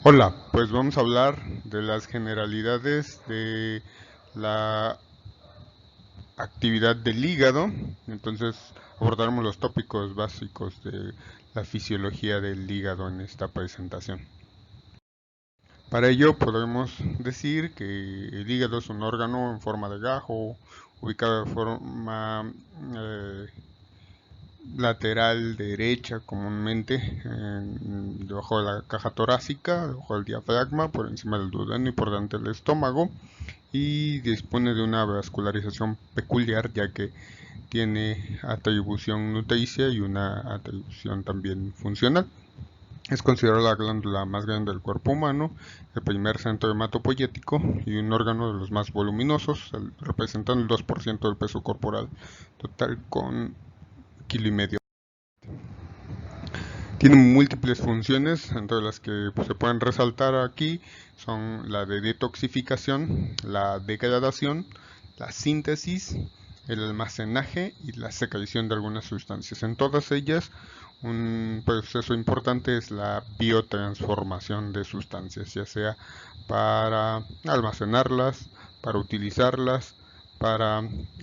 Hola, pues vamos a hablar de las generalidades de la actividad del hígado. Entonces abordaremos los tópicos básicos de la fisiología del hígado en esta presentación. Para ello podemos decir que el hígado es un órgano en forma de gajo, ubicado de forma eh, lateral derecha comúnmente debajo de la caja torácica, debajo del diafragma, por encima del duodeno y por delante del estómago, y dispone de una vascularización peculiar ya que tiene atribución nutricia y una atribución también funcional. Es considerada la glándula más grande del cuerpo humano, el primer centro hematopoyético y un órgano de los más voluminosos, representando el 2% del peso corporal total con kilo y medio. Tiene múltiples funciones, entre las que se pueden resaltar aquí son la de detoxificación, la degradación, la síntesis, el almacenaje y la secreción de algunas sustancias. En todas ellas, un proceso importante es la biotransformación de sustancias, ya sea para almacenarlas, para utilizarlas, para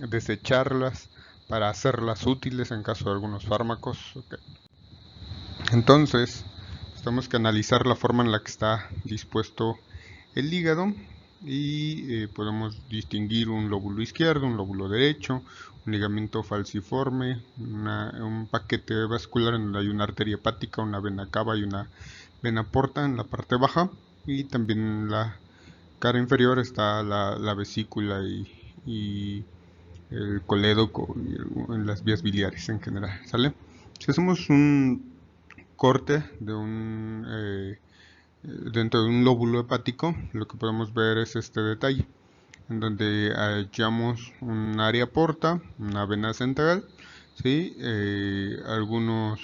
desecharlas, para hacerlas útiles en caso de algunos fármacos. Entonces, tenemos que analizar la forma en la que está dispuesto el hígado y podemos distinguir un lóbulo izquierdo, un lóbulo derecho, un ligamento falciforme, un paquete vascular en donde hay una arteria hepática, una vena cava y una vena porta en la parte baja, y también en la cara inferior está la vesícula y el colédoco y en las vías biliares en general, ¿sale? Si hacemos un corte dentro de un lóbulo hepático, lo que podemos ver es este detalle, en donde hallamos un área porta, una vena central, ¿sí? Algunas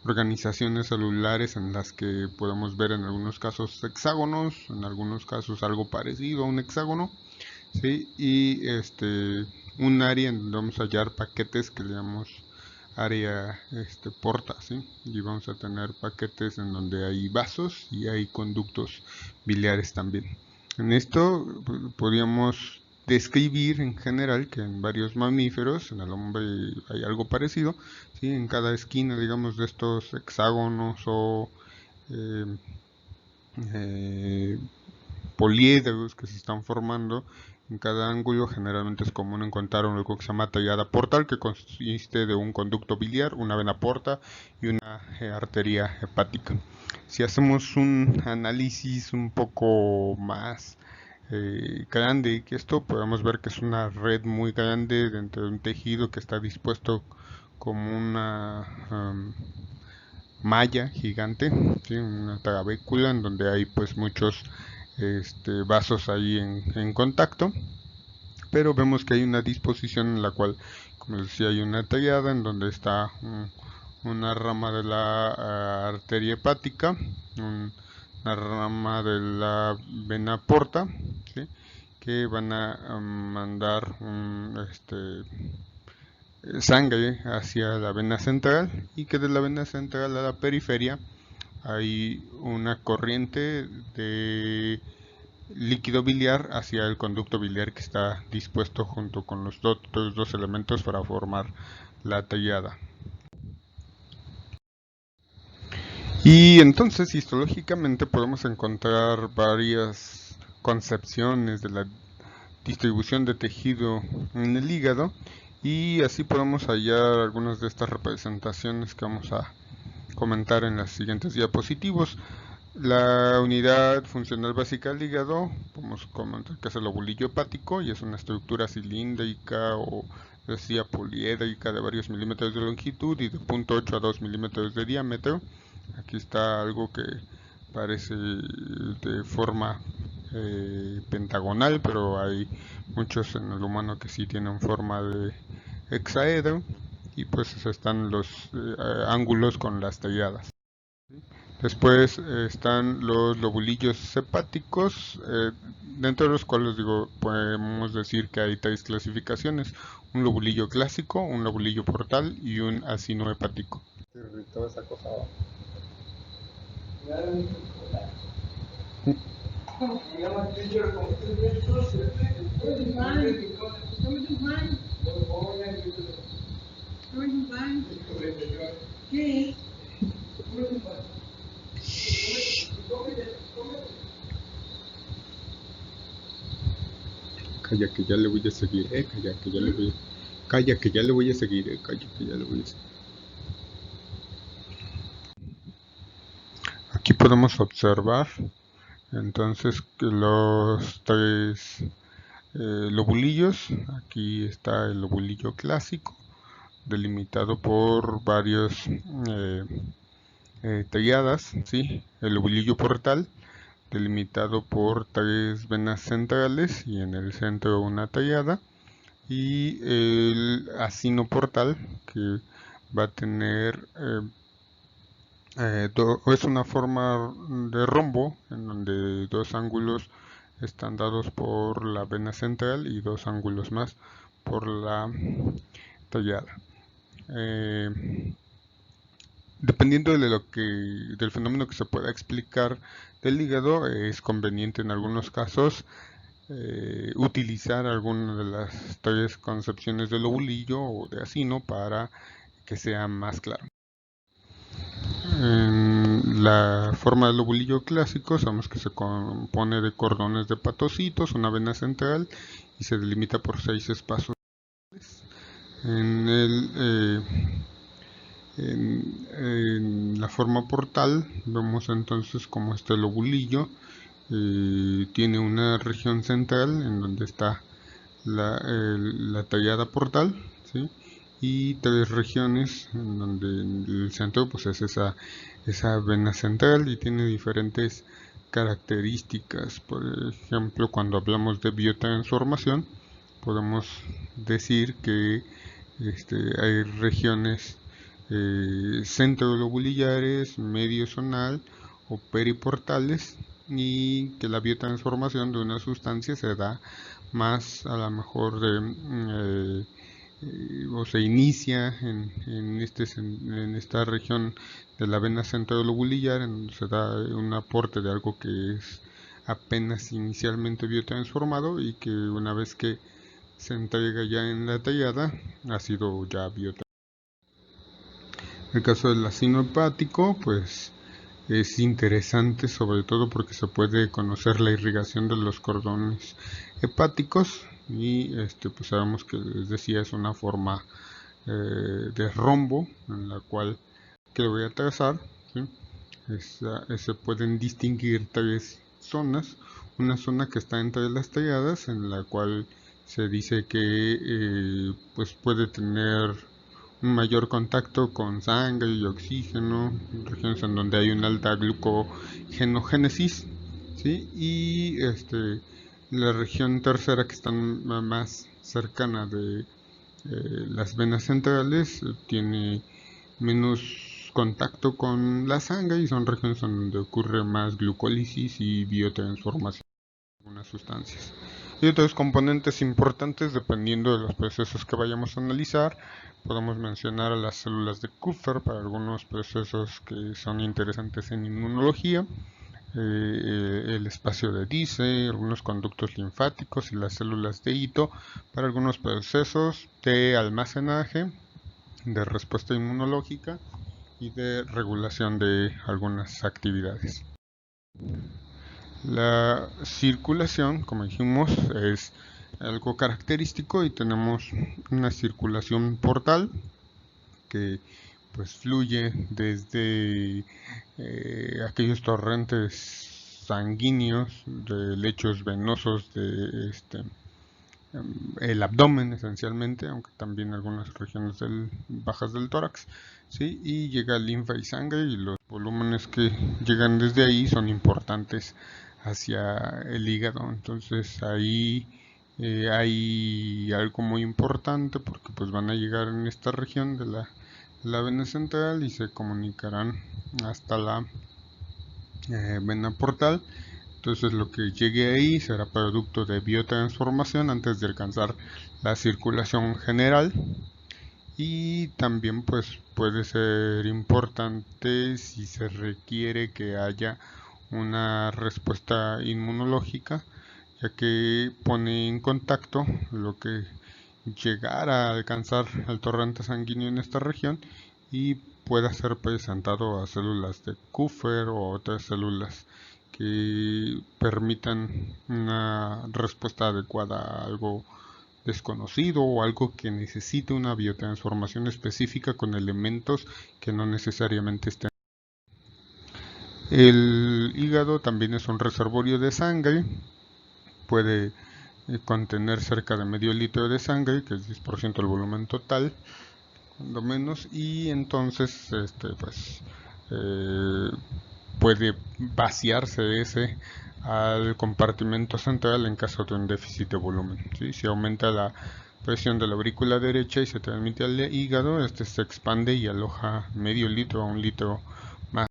organizaciones celulares en las que podemos ver en algunos casos hexágonos, en algunos casos algo parecido a un hexágono, ¿sí? Y un área en donde vamos a hallar paquetes que le llamamos área porta, ¿sí? Y vamos a tener paquetes en donde hay vasos y hay conductos biliares también. En esto podríamos describir en general que en varios mamíferos, en el hombre hay algo parecido, ¿sí? En cada esquina, digamos, de estos hexágonos o eh, eh, poliedros que se están formando en cada ángulo, generalmente es común encontrar algo que se llama tallada portal, que consiste de un conducto biliar, una vena porta y una arteria hepática. Si hacemos un análisis un poco más grande que esto, podemos ver que es una red muy grande dentro de un tejido que está dispuesto como una malla gigante, ¿sí? Una trabécula en donde hay pues muchos vasos ahí en contacto, pero vemos que hay una disposición en la cual, como les decía, hay una triada en donde está una rama de la arteria hepática, una rama de la vena porta, ¿sí? Que van a mandar sangre hacia la vena central, y que de la vena central a la periferia hay una corriente de líquido biliar hacia el conducto biliar que está dispuesto junto con los otros dos elementos para formar la tallada. Y entonces histológicamente podemos encontrar varias concepciones de la distribución de tejido en el hígado, y así podemos hallar algunas de estas representaciones que vamos a comentar en las siguientes diapositivos. La unidad funcional básica del hígado, podemos comentar que es el lobulillo hepático, y es una estructura cilíndrica o decía poliédrica de varios milímetros de longitud y de 0.8 a 2 milímetros de diámetro. Aquí está algo que parece de forma pentagonal, pero hay muchos en el humano que sí tienen forma de hexaedro, y pues están los ángulos con las talladas. Después están los lobulillos hepáticos, dentro de los cuales podemos decir que hay tres clasificaciones: un lobulillo clásico, un lobulillo portal y un acino hepático. Calla que ya le voy a seguir, calla que ya le voy a... Calla que ya le voy a seguir, calla que ya le voy a seguir. Aquí podemos observar entonces que los tres lobulillos. Aquí está el lobulillo clásico, delimitado por varios talladas, ¿sí? El lobulillo portal, delimitado por tres venas centrales y en el centro una tallada, y el acino portal, que va a tener es una forma de rombo en donde dos ángulos están dados por la vena central y dos ángulos más por la tallada. Dependiendo de del fenómeno que se pueda explicar del hígado, es conveniente en algunos casos utilizar alguna de las tres concepciones del lobulillo o de acino para que sea más claro. En la forma del lobulillo clásico sabemos que se compone de cordones de patocitos, una vena central, y se delimita por 6 espacios. En la forma portal vemos entonces como este lobulillo tiene una región central en donde está la tallada portal, ¿sí? Y tres regiones en donde el centro pues es esa vena central y tiene diferentes características. Por ejemplo, cuando hablamos de biotransformación podemos decir que hay regiones centrolobulillares, medio zonal o periportales, y que la biotransformación de una sustancia se da más a lo mejor o se inicia en esta región de la vena centrolobulillar, en donde se da un aporte de algo que es apenas inicialmente biotransformado y que una vez que se entrega ya en la tallada ha sido ya biotransformado. El caso del acino hepático pues es interesante, sobre todo porque se puede conocer la irrigación de los cordones hepáticos y pues sabemos que les decía es una forma de rombo en la cual que voy a trazar, ¿sí? Se pueden distinguir tres zonas. Una zona que está entre las talladas, en la cual se dice que pues puede tener un mayor contacto con sangre y oxígeno, regiones en donde hay una alta glucogenogénesis, ¿sí? Y la región tercera, que está más cercana de las venas centrales, tiene menos contacto con la sangre y son regiones donde ocurre más glucólisis y biotransformación de algunas sustancias. Y otros componentes importantes dependiendo de los procesos que vayamos a analizar. Podemos mencionar a las células de Kupffer para algunos procesos que son interesantes en inmunología, el espacio de Dice, algunos conductos linfáticos y las células de Ito para algunos procesos de almacenaje, de respuesta inmunológica y de regulación de algunas actividades. La circulación, como dijimos, es algo característico y tenemos una circulación portal que pues fluye desde aquellos torrentes sanguíneos de lechos venosos de el abdomen esencialmente, aunque también algunas regiones bajas del tórax, ¿sí? Y llega linfa y sangre, y los volúmenes que llegan desde ahí son importantes hacia el hígado. Entonces ahí hay algo muy importante porque pues van a llegar en esta región de la vena central y se comunicarán hasta la vena portal. Entonces lo que llegue ahí será producto de biotransformación antes de alcanzar la circulación general, y también pues puede ser importante si se requiere que haya una respuesta inmunológica, ya que pone en contacto lo que llegara a alcanzar el torrente sanguíneo en esta región y pueda ser presentado a células de Kupffer o otras células que permitan una respuesta adecuada a algo desconocido o algo que necesite una biotransformación específica con elementos que no necesariamente estén. El hígado también es un reservorio de sangre, puede contener cerca de medio litro de sangre, que es 10% del volumen total, cuando menos, y entonces puede vaciarse ese al compartimento central en caso de un déficit de volumen. ¿Sí? Si aumenta la presión de la aurícula derecha y se transmite al hígado, este se expande y aloja medio litro a un litro más.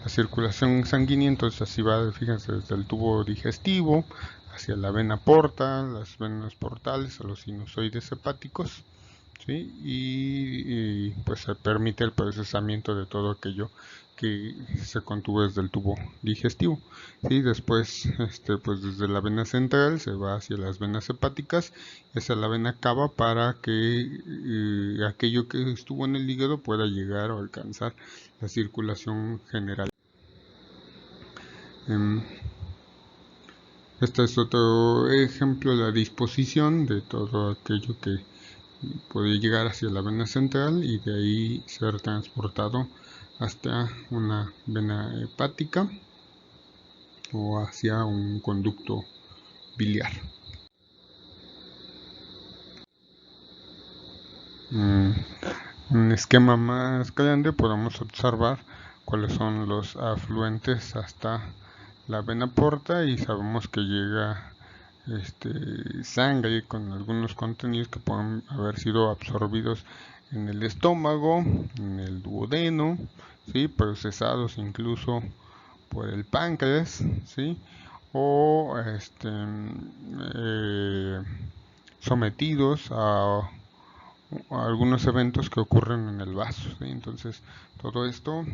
La circulación sanguínea entonces así va, fíjense, desde el tubo digestivo hacia la vena porta, las venas portales, a los sinusoides hepáticos, ¿sí? Y pues se permite el procesamiento de todo aquello que se contuvo desde el tubo digestivo, ¿sí? Después pues desde la vena central se va hacia las venas hepáticas y hacia la vena cava para que aquello que estuvo en el hígado pueda llegar o alcanzar la circulación general. Este es otro ejemplo de la disposición de todo aquello que puede llegar hacia la vena central y de ahí ser transportado hasta una vena hepática o hacia un conducto biliar. Un esquema más grande podemos observar cuáles son los afluentes hasta la vena porta y sabemos que llega sangre con algunos contenidos que pueden haber sido absorbidos en el estómago, en el duodeno, ¿sí? Procesados incluso por el páncreas, ¿sí? O sometidos a algunos eventos que ocurren en el vaso, ¿sí? Entonces todo esto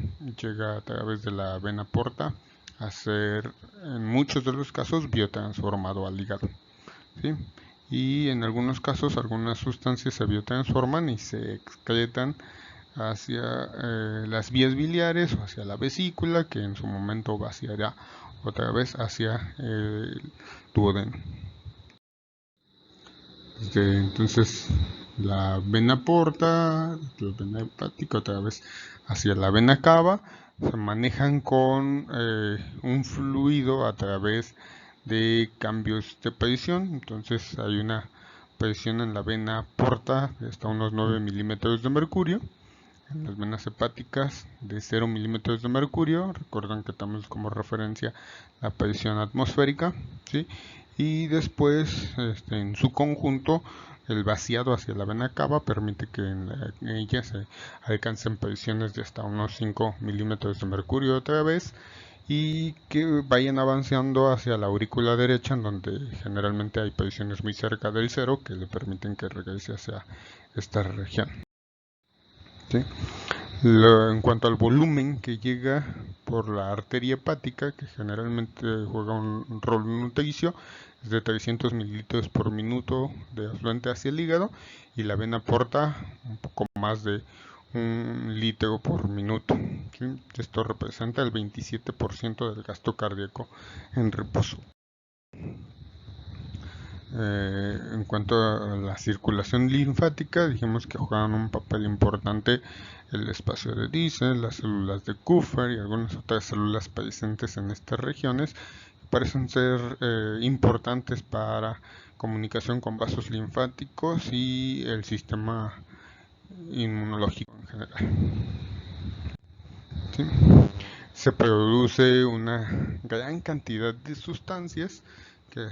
llega a través de la vena porta a ser en muchos de los casos biotransformado al hígado, ¿sí? Y en algunos casos algunas sustancias se biotransforman y se excretan hacia las vías biliares o hacia la vesícula, que en su momento vaciará otra vez hacia el duodeno. Entonces la vena porta, la vena hepática otra vez hacia la vena cava, se manejan con un fluido a través de cambios de presión. Entonces hay una presión en la vena porta de hasta unos 9 milímetros de mercurio, en las venas hepáticas de 0 milímetros de mercurio. Recuerden que tomamos como referencia la presión atmosférica, ¿sí? Y después en su conjunto el vaciado hacia la vena cava permite que en ella se alcancen presiones de hasta unos 5 milímetros de mercurio otra vez y que vayan avanzando hacia la aurícula derecha, en donde generalmente hay presiones muy cerca del cero que le permiten que regrese hacia esta región, ¿sí? En cuanto al volumen que llega por la arteria hepática, que generalmente juega un rol nutricio, es de 300 mililitros por minuto de afluente hacia el hígado, y la vena porta un poco más de 1 litro por minuto, ¿sí? Esto representa el 27% del gasto cardíaco en reposo. En cuanto a la circulación linfática, dijimos que juegan un papel importante el espacio de Dice, las células de Kupffer y algunas otras células presentes en estas regiones parecen ser importantes para comunicación con vasos linfáticos y el sistema inmunológico en general, ¿sí? Se produce una gran cantidad de sustancias que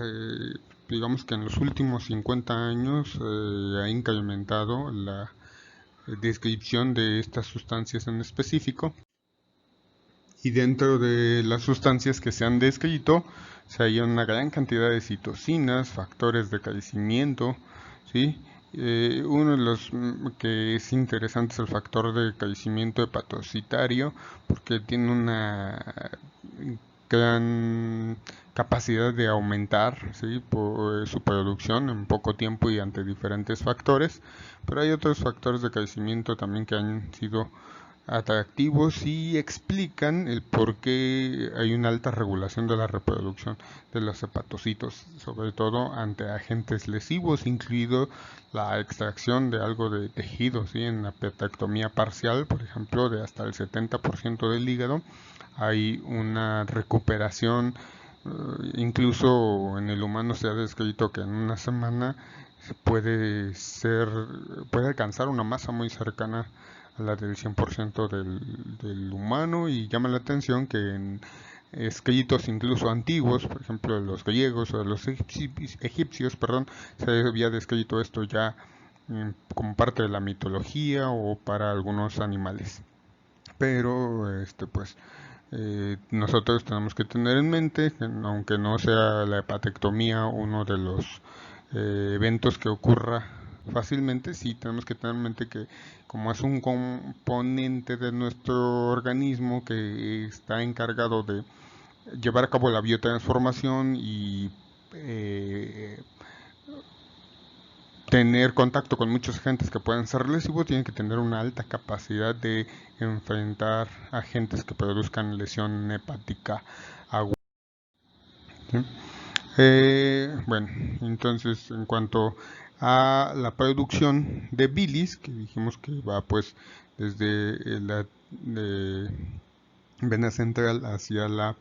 digamos que en los últimos 50 años ha incrementado la descripción de estas sustancias en específico, y dentro de las sustancias que se han descrito se halla una gran cantidad de citocinas, factores de crecimiento, ¿sí? Uno de los que es interesante es el factor de crecimiento hepatocitario, porque tiene una gran capacidad de aumentar, ¿sí?, su producción en poco tiempo y ante diferentes factores, pero hay otros factores de crecimiento también que han sido atractivos y explican el por qué hay una alta regulación de la reproducción de los hepatocitos, sobre todo ante agentes lesivos, incluido la extracción de algo de tejido, ¿sí? En la petectomía parcial, por ejemplo, de hasta el 70% del hígado, hay una recuperación, incluso en el humano se ha descrito que en una semana puede alcanzar una masa muy cercana a la del 100% del humano, y llama la atención que en escritos incluso antiguos, por ejemplo de los griegos o de los egipcios, perdón, se había descrito esto ya como parte de la mitología o para algunos animales. Pero nosotros tenemos que tener en mente que, aunque no sea la hepatectomía uno de los eventos que ocurra fácilmente, sí tenemos que tener en mente que como es un componente de nuestro organismo que está encargado de llevar a cabo la biotransformación y tener contacto con muchos agentes que pueden ser lesivos, tienen que tener una alta capacidad de enfrentar agentes que produzcan lesión hepática aguda. ¿Sí? Bueno, entonces en cuanto a la producción de bilis, que dijimos que va pues desde la vena central hacia la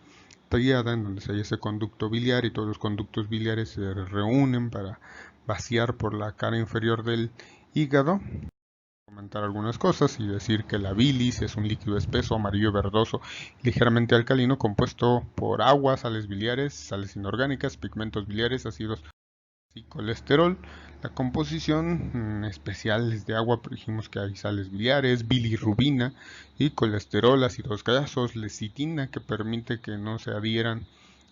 tríada, en donde se halla ese conducto biliar, y todos los conductos biliares se reúnen para vaciar por la cara inferior del hígado. Comentar algunas cosas y decir que la bilis es un líquido espeso, amarillo verdoso, ligeramente alcalino, compuesto por agua, sales biliares, sales inorgánicas, pigmentos biliares, ácidos y colesterol. La composición especial es de agua, pero dijimos que hay sales biliares, bilirrubina y colesterol, ácidos grasos, lecitina, que permite que no se adhieran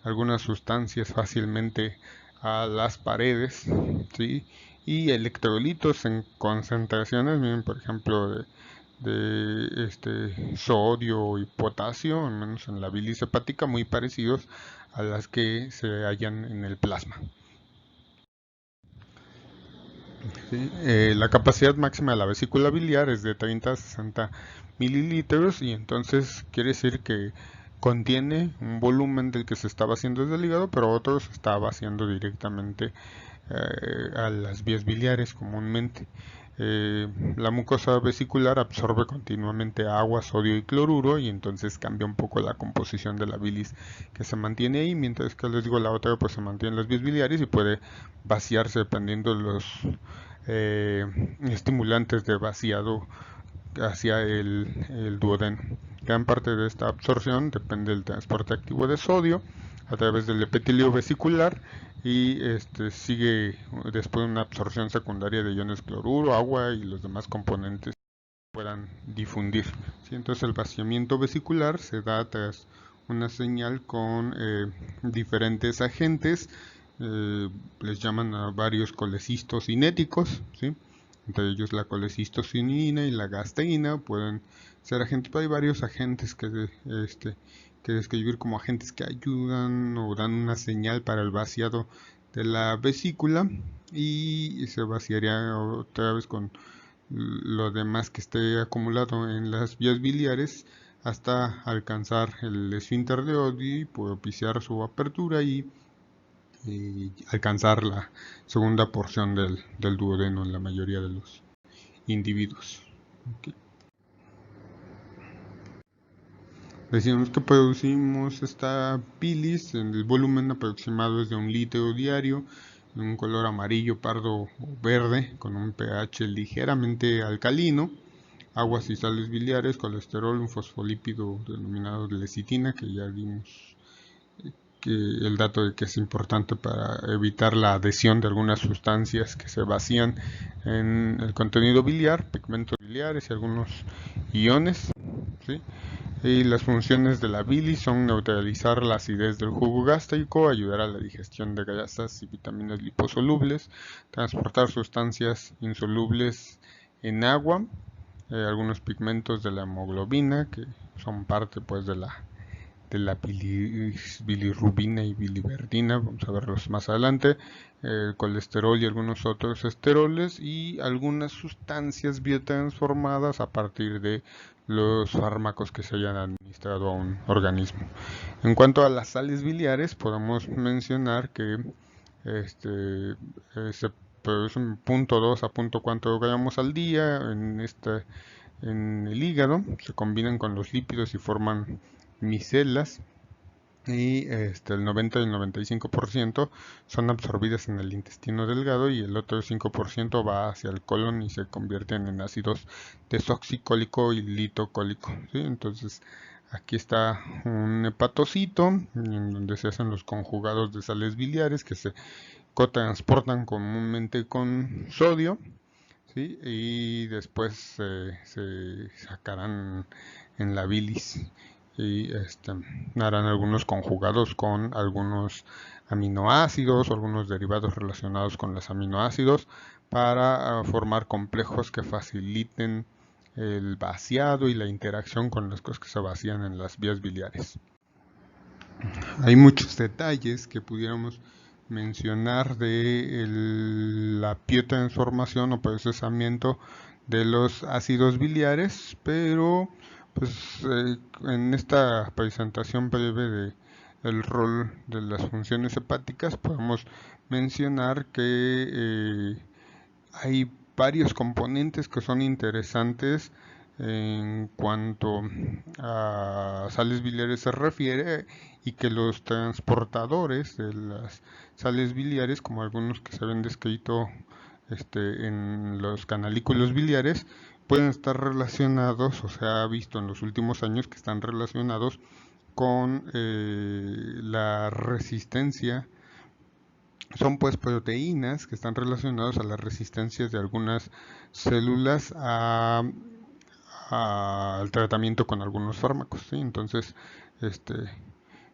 algunas sustancias fácilmente a las paredes, ¿sí? Y electrolitos en concentraciones, miren, por ejemplo, de sodio y potasio, al menos en la bilis hepática, muy parecidos a las que se hallan en el plasma. ¿Sí? La capacidad máxima de la vesícula biliar es de 30 a 60 mililitros, y entonces quiere decir que contiene un volumen del que se está vaciando desde el hígado, pero otro se está vaciando directamente a las vías biliares comúnmente. La mucosa vesicular absorbe continuamente agua, sodio y cloruro, y entonces cambia un poco la composición de la bilis que se mantiene ahí, mientras que les digo la otra pues se mantiene en las vías biliares y puede vaciarse dependiendo de los estimulantes de vaciado hacia el duodeno. Gran parte de esta absorción depende del transporte activo de sodio a través del epitelio vesicular, y sigue después una absorción secundaria de iones cloruro, agua y los demás componentes que puedan difundir. ¿Sí? Entonces el vaciamiento vesicular se da tras una señal con diferentes agentes, les llaman a varios colecistos cinéticos, ¿sí? Entre ellos la colecistocinina y la gasteína pueden ser agentes, pero hay varios agentes que describir como agentes que ayudan o dan una señal para el vaciado de la vesícula, y se vaciaría otra vez con lo demás que esté acumulado en las vías biliares hasta alcanzar el esfínter de Oddi, propiciar su apertura y alcanzar la segunda porción del duodeno en la mayoría de los individuos. Okay. Decimos que producimos esta bilis en el volumen aproximado es de 1 litro diario, en un color amarillo, pardo o verde, con un pH ligeramente alcalino, aguas y sales biliares, colesterol, un fosfolípido denominado lecitina, que ya dimos que el dato de que es importante para evitar la adhesión de algunas sustancias que se vacían en el contenido biliar, pigmentos biliares y algunos iones, ¿sí? Y las funciones de la bilis son neutralizar la acidez del jugo gástrico, ayudar a la digestión de grasas y vitaminas liposolubles, transportar sustancias insolubles en agua, algunos pigmentos de la hemoglobina que son parte pues de la bilirrubina y biliverdina, vamos a verlos más adelante, el colesterol y algunos otros esteroles y algunas sustancias biotransformadas a partir de los fármacos que se hayan administrado a un organismo. En cuanto a las sales biliares, podemos mencionar que se producen 0.2 a 0.4 gramos al día en el hígado, se combinan con los lípidos y forman micelas y el 90 y el 95% son absorbidas en el intestino delgado y el otro 5% va hacia el colon y se convierten en ácidos desoxicólico y litocólico, ¿sí? Entonces aquí está un hepatocito en donde se hacen los conjugados de sales biliares que se cotransportan comúnmente con sodio, ¿sí? Y después se sacarán en la bilis y harán algunos conjugados con algunos aminoácidos o algunos derivados relacionados con los aminoácidos para formar complejos que faciliten el vaciado y la interacción con las cosas que se vacían en las vías biliares. Hay muchos detalles que pudiéramos mencionar de la biotransformación o procesamiento de los ácidos biliares, pero pues en esta presentación breve de el rol de las funciones hepáticas podemos mencionar que hay varios componentes que son interesantes en cuanto a sales biliares se refiere y que los transportadores de las sales biliares, como algunos que se habían descrito en los canalículos biliares, pueden estar relacionados, o se ha visto en los últimos años que están relacionados con la resistencia. Son pues proteínas que están relacionadas a las resistencias de algunas células al tratamiento con algunos fármacos, ¿sí? Entonces,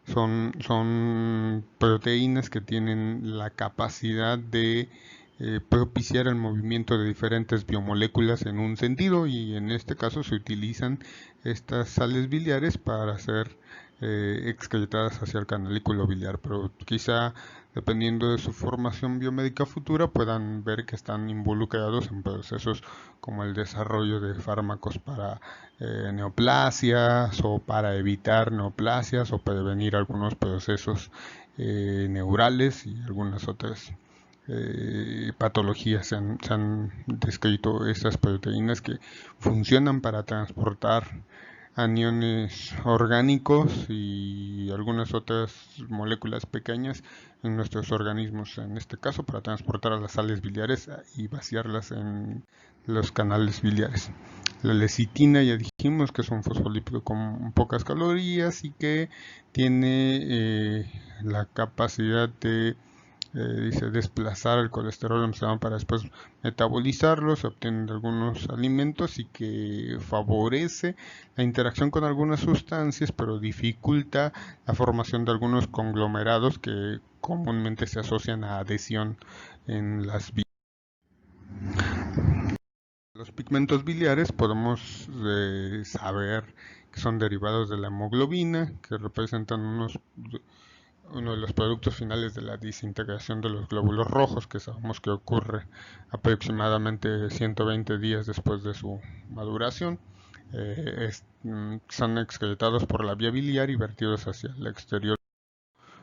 son proteínas que tienen la capacidad de propiciar el movimiento de diferentes biomoléculas en un sentido y en este caso se utilizan estas sales biliares para ser excretadas hacia el canalículo biliar, pero quizá dependiendo de su formación biomédica futura puedan ver que están involucrados en procesos como el desarrollo de fármacos para neoplasias o para evitar neoplasias o prevenir algunos procesos neurales y algunas otras patologías. Se han descrito estas proteínas que funcionan para transportar aniones orgánicos y algunas otras moléculas pequeñas en nuestros organismos, en este caso para transportar a las sales biliares y vaciarlas en los canales biliares. La lecitina ya dijimos que es un fosfolípido con pocas calorías y que tiene la capacidad de dice desplazar el colesterol en para después metabolizarlo, se obtienen de algunos alimentos y que favorece la interacción con algunas sustancias, pero dificulta la formación de algunos conglomerados que comúnmente se asocian a adhesión en las vías. Los pigmentos biliares podemos saber que son derivados de la hemoglobina, que representan uno de los productos finales de la desintegración de los glóbulos rojos, que sabemos que ocurre aproximadamente 120 días después de su maduración. Son excretados por la vía biliar y vertidos hacia el exterior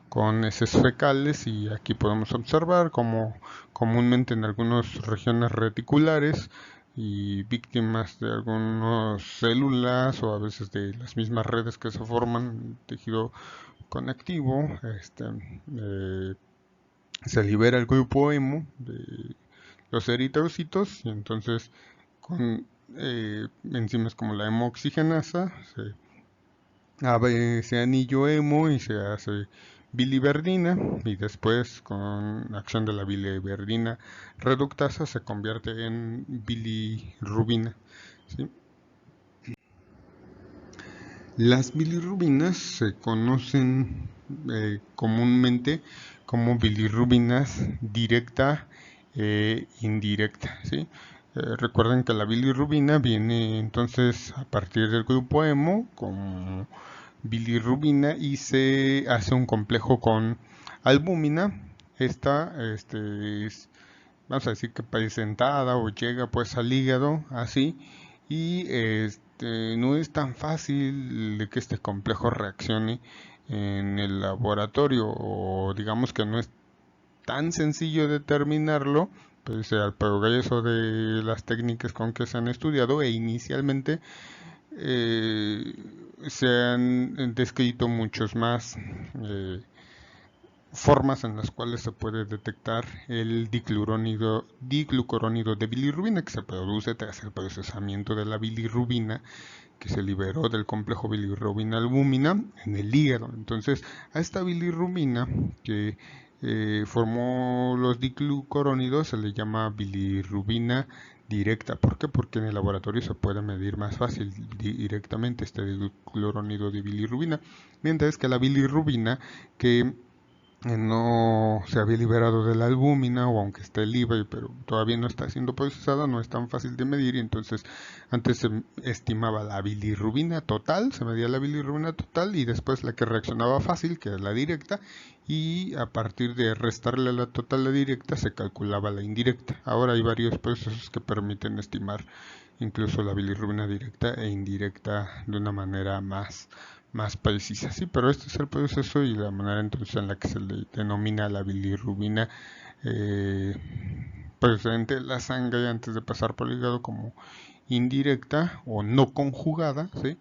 con heces fecales, y aquí podemos observar como comúnmente en algunas regiones reticulares y víctimas de algunas células o a veces de las mismas redes que se forman en el tejido conectivo, se libera el grupo hemo de los eritrocitos y entonces con enzimas como la hemooxigenasa se abre ese anillo hemo y se hace biliverdina y después con acción de la biliverdina reductasa se convierte en bilirrubina, ¿sí? Las bilirrubinas se conocen comúnmente como bilirrubinas directa e indirecta, ¿sí? Recuerden que la bilirrubina viene entonces a partir del grupo hemo como bilirrubina y se hace un complejo con albúmina. Esta es, vamos a decir que presentada o llega pues al hígado así, y no es tan fácil de que este complejo reaccione en el laboratorio, o digamos que no es tan sencillo determinarlo, pese al progreso de las técnicas con que se han estudiado, e inicialmente eh, se han descrito muchos más formas en las cuales se puede detectar el diclucurónido de bilirrubina, que se produce tras el procesamiento de la bilirrubina que se liberó del complejo bilirrubina-albúmina en el hígado. Entonces, a esta bilirrubina que formó los diclucurónidos se le llama bilirrubina directa. ¿Por qué? Porque en el laboratorio se puede medir más fácil directamente este diclucurónido de bilirrubina, mientras que la bilirrubina que no se había liberado de la albúmina, o aunque esté libre pero todavía no está siendo procesada, no es tan fácil de medir, y entonces antes se estimaba la bilirrubina total, se medía la bilirrubina total y después la que reaccionaba fácil, que es la directa, y a partir de restarle la total a la directa se calculaba la indirecta. Ahora hay varios procesos que permiten estimar incluso la bilirrubina directa e indirecta de una manera más precisa. Sí, pero este es el proceso y la manera entonces en la que se le denomina la bilirrubina presente en la sangre antes de pasar por el hígado como indirecta o no conjugada, ¿sí?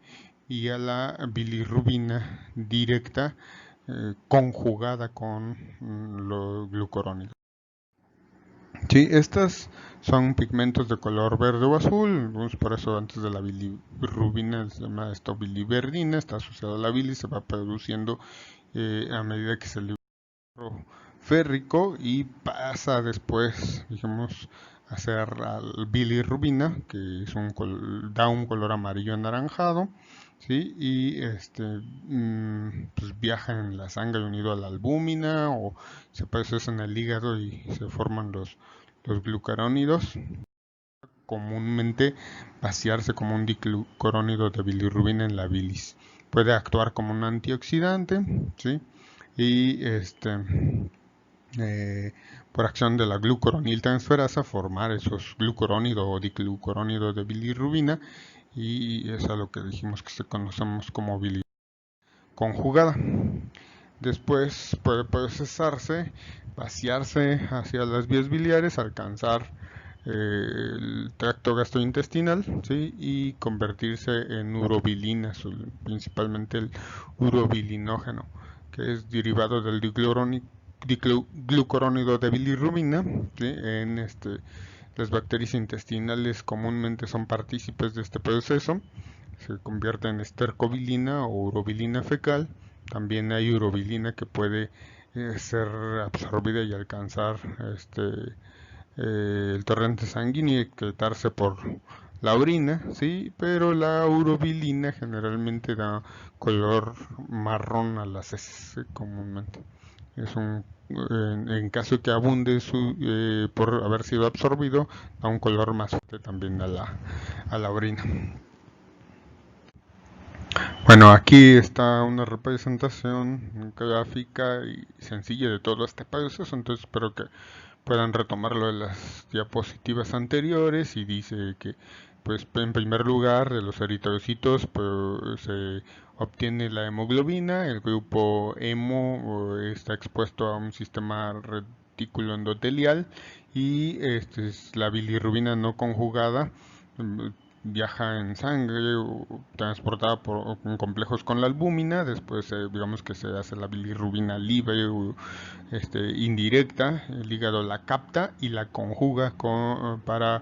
Y a la bilirrubina directa conjugada con los glucurónidos. Sí, estas son pigmentos de color verde o azul, por eso antes de la bilirrubina se llama esto biliverdina, está asociado a la bilis, se va produciendo a medida que se libera férrico y pasa después, digamos, a ser bilirrubina, que es da un color amarillo anaranjado, ¿sí? Y pues viaja en la sangre unido a la albúmina, o se procesa en el hígado y se forman los glucurónidos. Comúnmente vaciarse como un diclucurónido de bilirrubina en la bilis. Puede actuar como un antioxidante, ¿sí? Y por acción de la glucuroniltransferasa formar esos glucurónidos o diclucurónidos de bilirrubina, y es a lo que dijimos que se conocemos como bilirrubina conjugada. Después puede procesarse, vaciarse hacia las vías biliares, alcanzar el tracto gastrointestinal, ¿sí? Y convertirse en urobilinas, principalmente el urobilinógeno, que es derivado del diclucurónido de bilirrubina, ¿sí? Las bacterias intestinales comúnmente son partícipes de este proceso, se convierte en estercobilina o urobilina fecal. También hay urobilina que puede ser absorbida y alcanzar el torrente sanguíneo y excretarse por la orina, sí, pero la urobilina generalmente da color marrón a las heces, comúnmente. Es en caso de que abunde por haber sido absorbido, da un color más fuerte también a la orina. Bueno, aquí está una representación gráfica y sencilla de todo este proceso, entonces espero que puedan retomarlo de las diapositivas anteriores. Y dice que, pues, en primer lugar, de los eritrocitos pues, se obtiene la hemoglobina. El grupo hemo está expuesto a un sistema retículo endotelial, y es la bilirrubina no conjugada, viaja en sangre transportada con complejos con la albúmina. Después digamos que se hace la bilirrubina libre indirecta, el hígado la capta y la conjuga para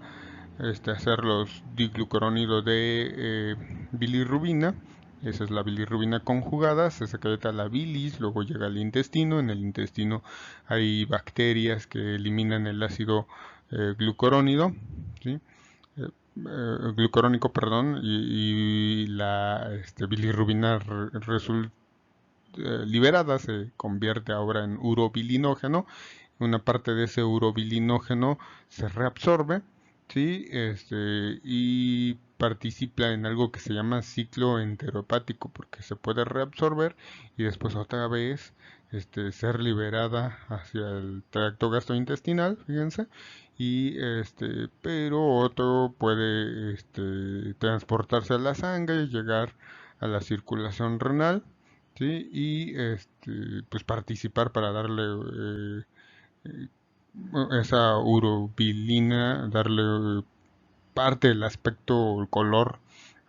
hacer los diglucurónidos de bilirrubina. Esa es la bilirrubina conjugada, se secreta la bilis, luego llega al intestino. En el intestino hay bacterias que eliminan el ácido glucurónido, ¿sí? glucurónico, perdón, y la bilirrubina liberada se convierte ahora en urobilinógeno. Una parte de ese urobilinógeno se reabsorbe, ¿sí? Y participa en algo que se llama ciclo enterohepático, porque se puede reabsorber y después otra vez ser liberada hacia el tracto gastrointestinal, fíjense, pero otro puede transportarse a la sangre y llegar a la circulación renal, ¿sí? Y pues participar para darle eh, esa urobilina, darle parte del aspecto o el color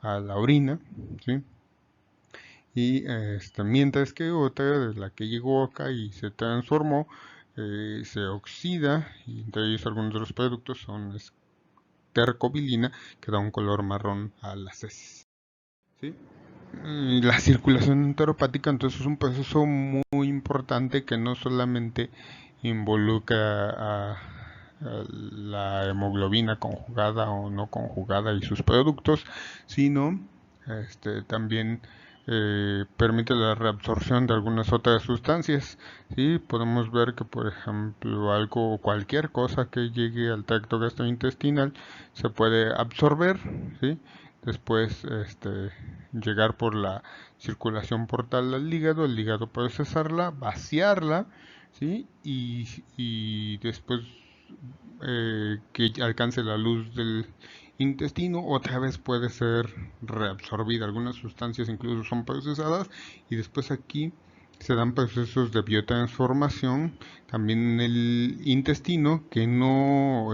a la orina, ¿sí? Y mientras que otra de la que llegó acá y se transformó, se oxida, y entre ellos algunos de los productos son tercobilina, que da un color marrón a las heces, ¿sí? La circulación enteropática entonces es un proceso muy importante que no solamente involucra a la hemoglobina conjugada o no conjugada y sus productos, sino también permite la reabsorción de algunas otras sustancias. ¿Sí? Podemos ver que, por ejemplo, algo, cualquier cosa que llegue al tracto gastrointestinal se puede absorber, ¿sí? Después llegar por la circulación portal al hígado, el hígado procesarla, vaciarla, ¿sí? Y después que alcance la luz del intestino, otra vez puede ser reabsorbida. Algunas sustancias incluso son procesadas y después aquí se dan procesos de biotransformación también en el intestino que no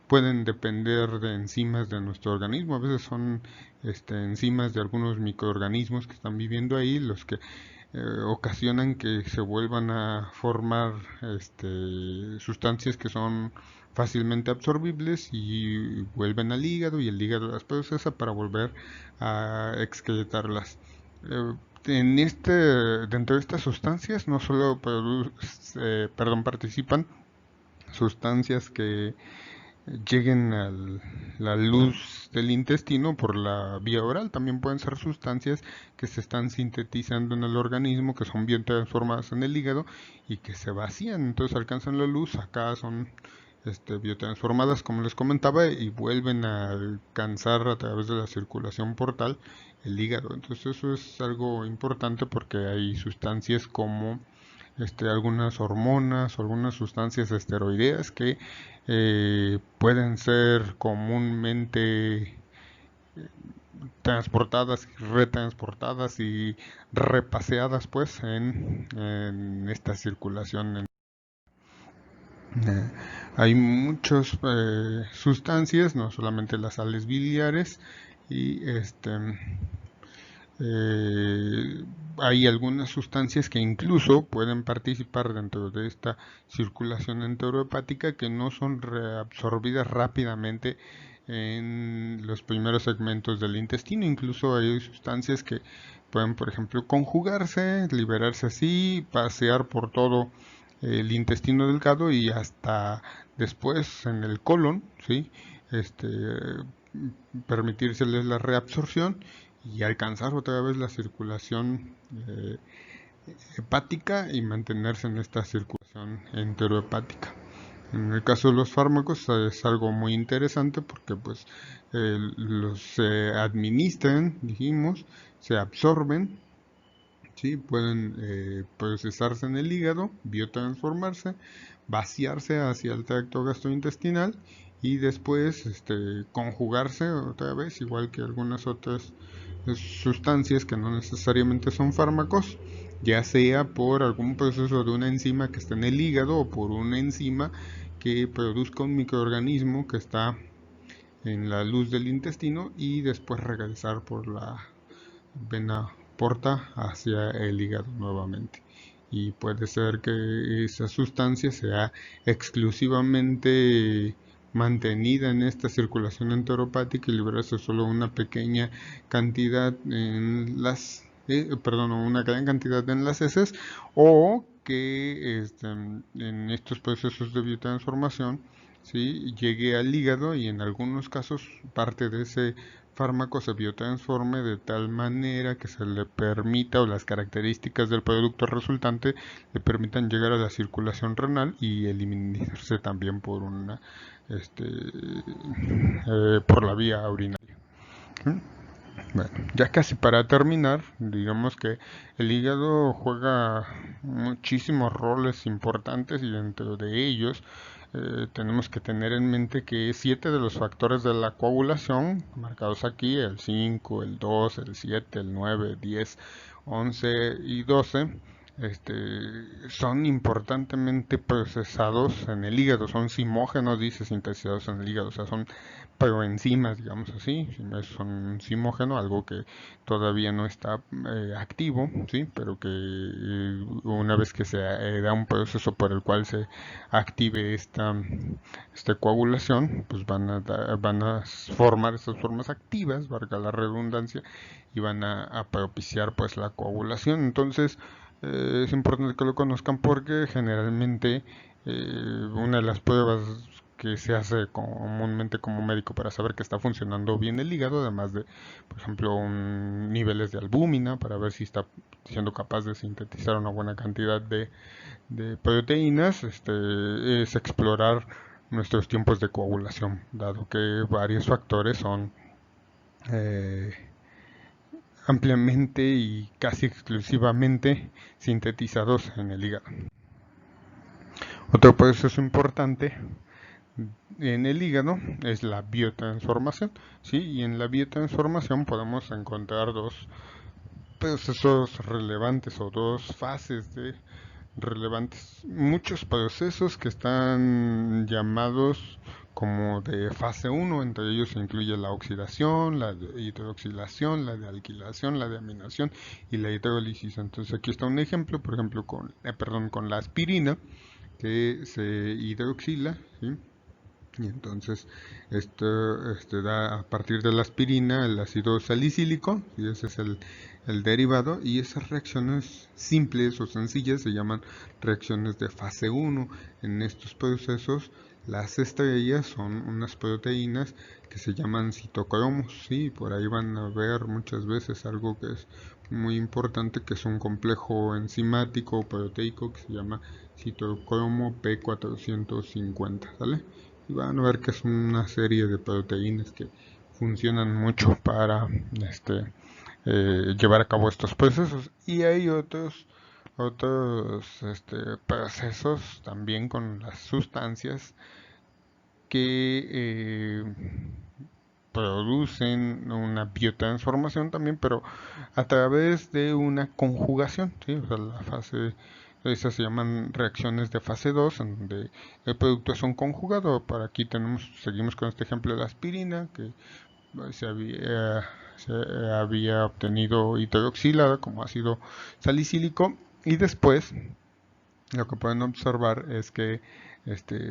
pueden depender de enzimas de nuestro organismo. A veces son enzimas de algunos microorganismos que están viviendo ahí los que ocasionan que se vuelvan a formar sustancias que son fácilmente absorbibles y vuelven al hígado y el hígado las procesa para volver a excretarlas. Dentro de estas sustancias no solo participan sustancias que lleguen a la luz del intestino por la vía oral. También pueden ser sustancias que se están sintetizando en el organismo, que son bien transformadas en el hígado y que se vacían, entonces alcanzan la luz, acá son biotransformadas como les comentaba y vuelven a alcanzar a través de la circulación portal el hígado. Entonces eso es algo importante porque hay sustancias como algunas hormonas o algunas sustancias esteroideas que pueden ser comúnmente transportadas, retransportadas y repaseadas pues en esta circulación. Eh, Hay muchas sustancias, no solamente las sales biliares, y eh, hay algunas sustancias que incluso pueden participar dentro de esta circulación enterohepática que no son reabsorbidas rápidamente en los primeros segmentos del intestino. Incluso hay sustancias que pueden, por ejemplo, conjugarse, liberarse así, pasear por todo el intestino delgado y hasta después en el colon, ¿sí? Este, permitírseles la reabsorción y alcanzar otra vez la circulación hepática y mantenerse en esta circulación enterohepática. En el caso de los fármacos es algo muy interesante porque pues los se administran, dijimos, se absorben, ¿sí? Pueden procesarse en el hígado, biotransformarse, vaciarse hacia el tracto gastrointestinal y después conjugarse otra vez, igual que algunas otras sustancias que no necesariamente son fármacos, ya sea por algún proceso de una enzima que está en el hígado o por una enzima que produzca un microorganismo que está en la luz del intestino y después regresar por la vena porta hacia el hígado nuevamente. Y puede ser que esa sustancia sea exclusivamente mantenida en esta circulación enteropática y liberarse solo una pequeña cantidad en las una gran cantidad en las heces, o que en estos procesos de biotransformación ¿sí? Llegue al hígado y en algunos casos parte de ese fármaco se biotransforme de tal manera que se le permita o las características del producto resultante le permitan llegar a la circulación renal y eliminarse también por una por la vía urinaria. ¿Mm? Bueno, ya casi para terminar, digamos que el hígado juega muchísimos roles importantes y dentro de ellos tenemos que tener en mente que 7 de los factores de la coagulación, marcados aquí, el 5, el 2, el 7, el 9, 10, 11 y 12, son importantemente procesados en el hígado, son simógenos, dice, sintetizados en el hígado, o sea, son proenzimas, digamos así, son un simógeno, algo que todavía no está activo, ¿sí? Pero que una vez que se da un proceso por el cual se active esta coagulación, pues van a formar estas formas activas, valga la redundancia, y van a propiciar pues la coagulación. Entonces, es importante que lo conozcan porque generalmente una de las pruebas que se hace comúnmente como médico para saber que está funcionando bien el hígado, además de, por ejemplo, niveles de albúmina para ver si está siendo capaz de sintetizar una buena cantidad de proteínas, es explorar nuestros tiempos de coagulación, dado que varios factores son eh, ampliamente y casi exclusivamente sintetizados en el hígado. Otro proceso importante en el hígado es la biotransformación, ¿sí? Y en la biotransformación podemos encontrar dos procesos relevantes o dos fases de relevantes. Muchos procesos que están llamados como de fase 1, entre ellos se incluye la oxidación, la de hidroxilación, la de alquilación, la de aminación y la hidrólisis. Entonces aquí está un ejemplo, por ejemplo, con la aspirina, que se hidroxila, ¿sí? Y entonces esto da a partir de la aspirina el ácido salicílico, y ese es el derivado, y esas reacciones simples o sencillas se llaman reacciones de fase 1. En estos procesos las estrellas son unas proteínas que se llaman citocromos, ¿sí? Por ahí van a ver muchas veces algo que es muy importante, que es un complejo enzimático o proteico que se llama citocromo P450, ¿sale? Y van a ver que es una serie de proteínas que funcionan mucho para llevar a cabo estos procesos, y hay otros procesos también con las sustancias que producen una biotransformación también, pero a través de una conjugación, ¿sí? O sea, esas se llaman reacciones de fase 2, en donde el producto es un conjugado. Para aquí seguimos con este ejemplo de la aspirina, que se había obtenido hidroxilada como ácido salicílico, y después lo que pueden observar es que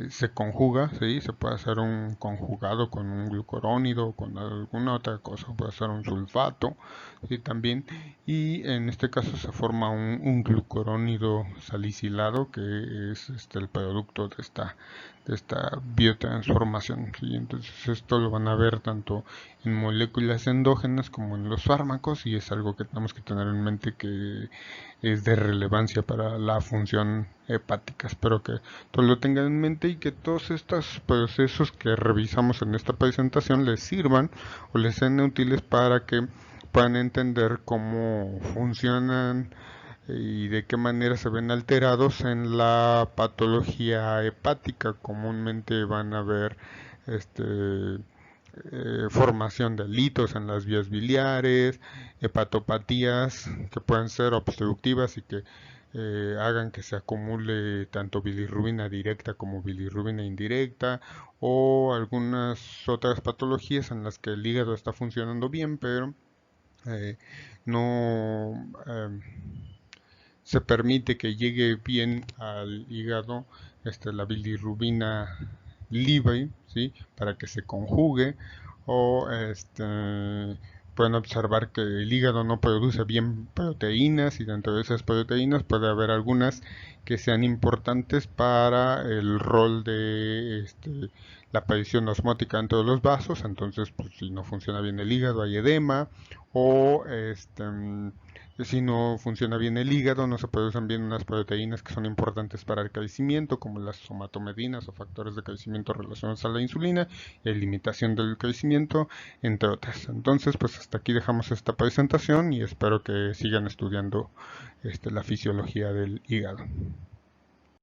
se conjuga, ¿sí? Se puede hacer un conjugado con un glucurónido o con alguna otra cosa, puede ser un sulfato, ¿sí? También, y en este caso se forma un glucurónido salicilado, que es el producto de esta biotransformación, ¿sí? Entonces esto lo van a ver tanto en moléculas endógenas como en los fármacos, y es algo que tenemos que tener en mente que es de relevancia para la función hepática. Espero que todos lo tengan en mente y que todos estos procesos que revisamos en esta presentación les sirvan o les sean útiles para que puedan entender cómo funcionan y de qué manera se ven alterados en la patología hepática. Comúnmente van a ver formación de litos en las vías biliares, hepatopatías que pueden ser obstructivas y que hagan que se acumule tanto bilirrubina directa como bilirrubina indirecta, o algunas otras patologías en las que el hígado está funcionando bien, pero no se permite que llegue bien al hígado la bilirrubina libre, ¿sí? Para que se conjugue, o pueden observar que el hígado no produce bien proteínas y dentro de esas proteínas puede haber algunas que sean importantes para el rol de la aparición osmótica dentro de los vasos. Entonces, pues, si no funciona bien el hígado hay edema, o si no funciona bien el hígado, no se producen bien unas proteínas que son importantes para el crecimiento, como las somatomedinas o factores de crecimiento relacionados a la insulina y limitación del crecimiento, entre otras. Entonces, pues hasta aquí dejamos esta presentación y espero que sigan estudiando la fisiología del hígado.